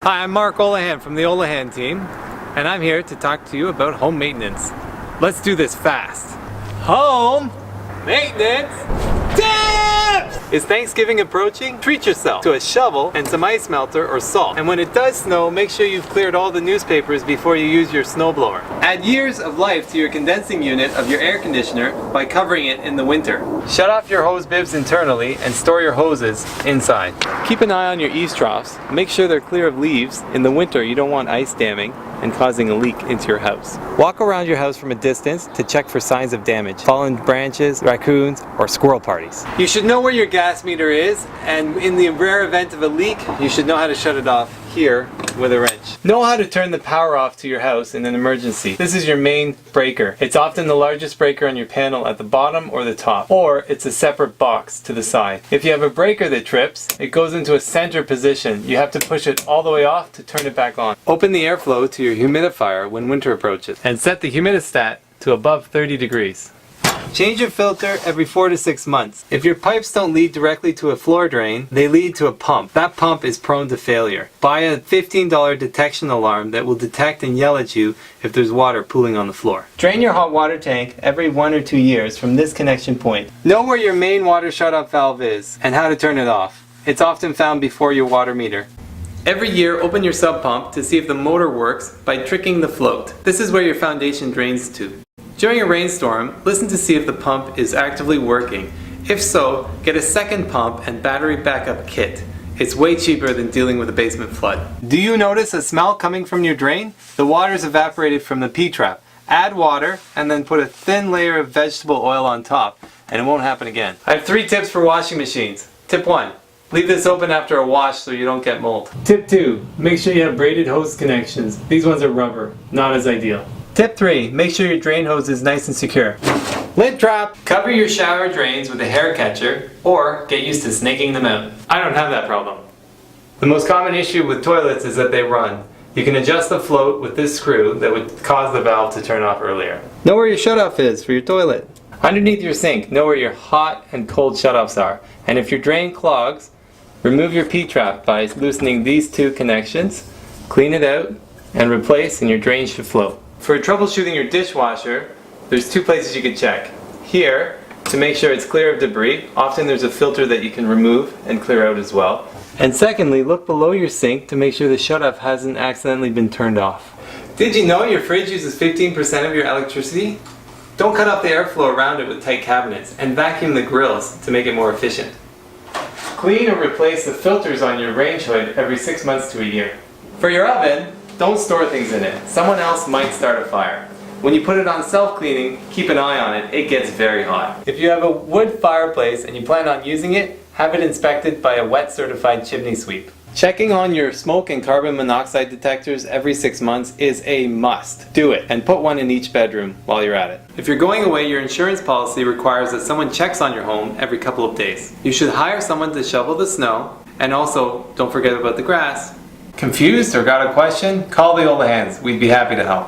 Hi, I'm Mark Oulahen from the Oulahen team, and I'm here to talk to you about home maintenance. Let's do this fast. Home maintenance tips! Is Thanksgiving approaching? Treat yourself to a shovel and some ice melter or salt. And when it does snow, make sure you've cleared all the newspapers before you use your snowblower. Add years of life to your condensing unit of your air conditioner by covering it in the winter. Shut off your hose bibs internally and store your hoses inside. Keep an eye on your eaves troughs. Make sure they're clear of leaves. In the winter, you don't want ice damming and causing a leak into your house. Walk around your house from a distance to check for signs of damage, fallen branches, raccoons, or squirrel parties. You should know where your gas meter is, and in the rare event of a leak, you should know how to shut it off here with a wrench. Know how to turn the power off to your house in an emergency. This is your main breaker. It's often the largest breaker on your panel at the bottom or the top, or it's a separate box to the side. If you have a breaker that trips, it goes into a center position. You have to push it all the way off to turn it back on. Open the airflow to your humidifier when winter approaches, and set the humidistat to above 30 degrees. Change your filter every 4 to 6 months. If your pipes don't lead directly to a floor drain, they lead to a pump. That pump is prone to failure. Buy a $15 detection alarm that will detect and yell at you if there's water pooling on the floor. Drain your hot water tank every 1 or 2 years from this connection point. Know where your main water shutoff valve is and how to turn it off. It's often found before your water meter. Every year, open your sub pump to see if the motor works by tricking the float. This is where your foundation drains to. During a rainstorm, listen to see if the pump is actively working. If so, get a second pump and battery backup kit. It's way cheaper than dealing with a basement flood. Do you notice a smell coming from your drain? The water's evaporated from the P-trap. Add water and then put a thin layer of vegetable oil on top, and it won't happen again. I have 3 tips for washing machines. Tip 1. Leave this open after a wash so you don't get mold. Tip 2. Make sure you have braided hose connections. These ones are rubber, not as ideal. Tip 3. Make sure your drain hose is nice and secure. Lid trap! Cover your shower drains with a hair catcher or get used to snaking them out. I don't have that problem. The most common issue with toilets is that they run. You can adjust the float with this screw that would cause the valve to turn off earlier. Know where your shutoff is for your toilet. Underneath your sink, know where your hot and cold shutoffs are. And if your drain clogs, remove your P-trap by loosening these 2 connections, clean it out, and replace, and your drain should flow. For troubleshooting your dishwasher, there's 2 places you can check. Here, to make sure it's clear of debris. Often there's a filter that you can remove and clear out as well. And secondly, look below your sink to make sure the shutoff hasn't accidentally been turned off. Did you know your fridge uses 15% of your electricity? Don't cut off the airflow around it with tight cabinets, and vacuum the grills to make it more efficient. Clean or replace the filters on your range hood every 6 months to a year. For your oven, don't store things in it. Someone else might start a fire. When you put it on self-cleaning, keep an eye on it. It gets very hot. If you have a wood fireplace and you plan on using it, have it inspected by a wet certified chimney sweep. Checking on your smoke and carbon monoxide detectors every 6 months is a must. Do it, and put one in each bedroom while you're at it. If you're going away, your insurance policy requires that someone checks on your home every couple of days. You should hire someone to shovel the snow, and also don't forget about the grass. Confused or got a question? Call the Oulahens. We'd be happy to help.